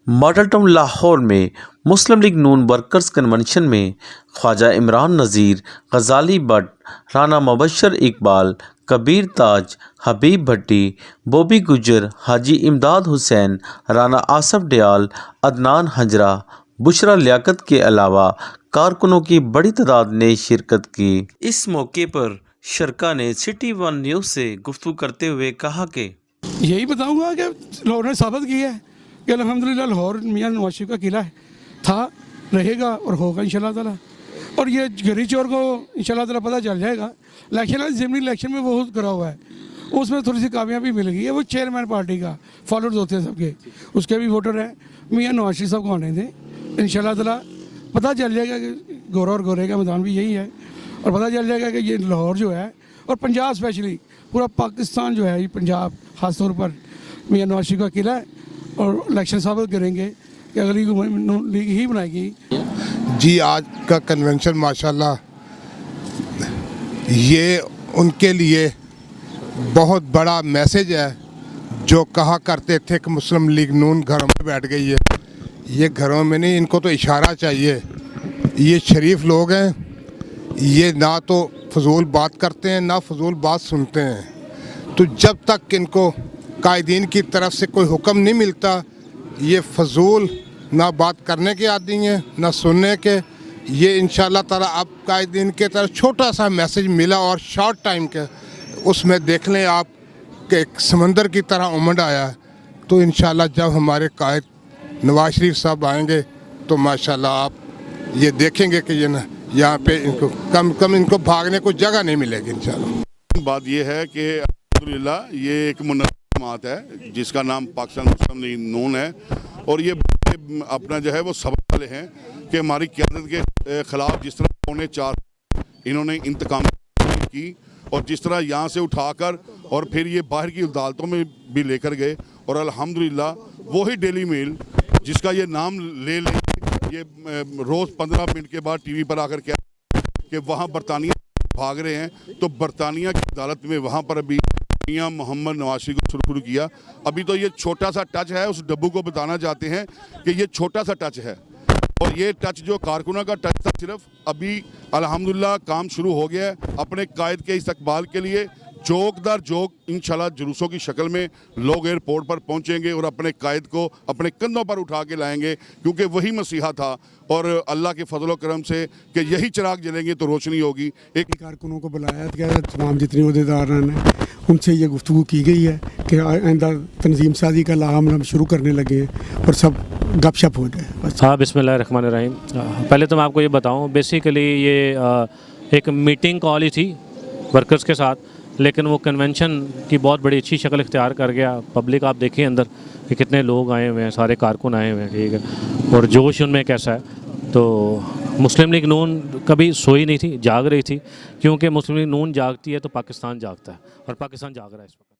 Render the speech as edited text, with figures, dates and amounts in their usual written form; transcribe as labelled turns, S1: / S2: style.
S1: Model town Lahore में मुस्लिम league नून workers convention में ख्वाजा इमरान नज़ीर, गजाली भट्ट, राना मुबशर इकबाल, कबीर ताज, हबीब भट्टी, बॉबी गुजर, हाजी इमदाद हुसैन, राना आसफ डियाल, अदनान हजरा, बुशरा लियाकत के अलावा कारकुनों की बड़ी तादाद ने शिरकत की। इस मौके पर शरका ने सिटी वन न्यूज़ से गुफ्तगू करते हुए कहा कि
S2: यही बताऊंगा कि लाहौर ने साबित किया है कि अल्हम्दुलिल्लाह लाहौर मियां नवाज शरीफ का किला है, था, रहेगा और होगा इंशाल्लाह ताला। और ये गरी चोर को इंशाल्लाह ताला पता चल जाएगा। ज़िमनी इलेक्शन में बहुत करा हुआ है, उसमें थोड़ी सी कामयाबी मिल गई है। वो चेयरमैन पार्टी का फॉलोअर्स होते हैं सबके, उसके भी वोटर हैं। मियां नवाज शरीफ साहब को आने दें, इंशाल्लाह ताला पता चल जाएगा कि गोरा और गोरे का मैदान भी यही है। और पता चल जाएगा कि ये लाहौर जो है और पंजाब स्पेशली पूरा पाकिस्तान जो है, ये पंजाब ख़ास तौर पर मियां नवाज शरीफ का किला है। और इलेक्शन साबित करेंगे कि अगली लीग ही बनाएगी।
S3: जी, आज का कन्वेंशन माशाल्लाह ये उनके लिए बहुत बड़ा मैसेज है। जो कहा करते थे कि मुस्लिम लीग नून घरों में बैठ गई है, ये घरों में नहीं, इनको तो इशारा चाहिए। ये शरीफ लोग हैं, ये ना तो फजूल बात करते हैं ना फजूल बात सुनते हैं। तो जब तक इनको कायदीन की तरफ से कोई हुक्म नहीं मिलता, ये फजूल ना बात करने के आदि हैं ना सुनने के। ये इंशाल्लाह ताला अब कायदीन के तरफ छोटा सा मैसेज मिला और शॉर्ट टाइम के उसमें देख लें आप कि एक समंदर की तरह उमड़ आया। तो इंशाल्लाह जब हमारे कायद नवाज शरीफ साहब आएंगे तो माशाल्लाह आप ये देखेंगे कि ये ना यहाँ पे इनको कम इनको भागने को जगह नहीं मिलेगी इंशाल्लाह।
S4: बात ये है कि अल्हम्दुलिल्लाह ये एक जमात है जिसका नाम पाकिस्तान मुस्लिम लीग नून है, और ये अपना जो है वो सबक वाले हैं कि हमारी क़यादत के ख़िलाफ़ जिस तरह 4 इन्होंने इंतकाम की और जिस तरह यहाँ से उठाकर और फिर ये बाहर की अदालतों में भी लेकर गए। और अल्हम्दुलिल्लाह वही डेली मेल जिसका ये नाम ले ये रोज़ 15 मिनट के बाद टीवी पर आकर कहते हैं कि वहाँ बरतानिया भाग रहे हैं, तो बरतानिया की अदालत में वहाँ पर अभी मियां मोहम्मद नवाज शरीफ को शुरू किया। अभी तो ये छोटा सा टच है, उस डब्बू को बताना चाहते हैं कि ये छोटा सा टच है, और ये टच जो कारकुना का टच था सिर्फ, अभी अल्हम्दुलिल्लाह काम शुरू हो गया है। अपने कायद के इस्तकबाल के लिए जोक दर जोक इंशाल्लाह जुलूसों की शक्ल में लोग एयरपोर्ट पर पहुंचेंगे और अपने कायद को अपने कंधों पर उठा के लाएंगे, क्योंकि वही मसीहा था। और अल्लाह के फजल करम से कि यही चिराग जलेंगे तो रोशनी होगी। एक
S2: कारकुनों को बुलाया गया, तमाम जितने अहदेदार हैं उनसे ये गुफ्तगू की गई है कि आइंदा तंजीम साजी का लाम हम शुरू करने लगे हैं और सब गपशप हो जाए।
S5: हाँ, बिस्मिल्लाहिर्रहमानिर्रहीम। पहले तो मैं आपको ये बताऊँ, बेसिकली ये एक मीटिंग कॉल ही थी वर्कर्स के साथ, लेकिन वो कन्वेंशन की बहुत बड़ी अच्छी शक्ल इख्तियार कर गया। पब्लिक आप देखिए अंदर कि कितने लोग आए हुए हैं, सारे कारकुन आए हुए हैं, ठीक है, और जोश उनमें कैसा है। तो मुस्लिम लीग नून कभी सोई नहीं थी, जाग रही थी, क्योंकि मुस्लिम लीग नून जागती है तो पाकिस्तान जागता है, और पाकिस्तान जाग रहा है इस वक्त।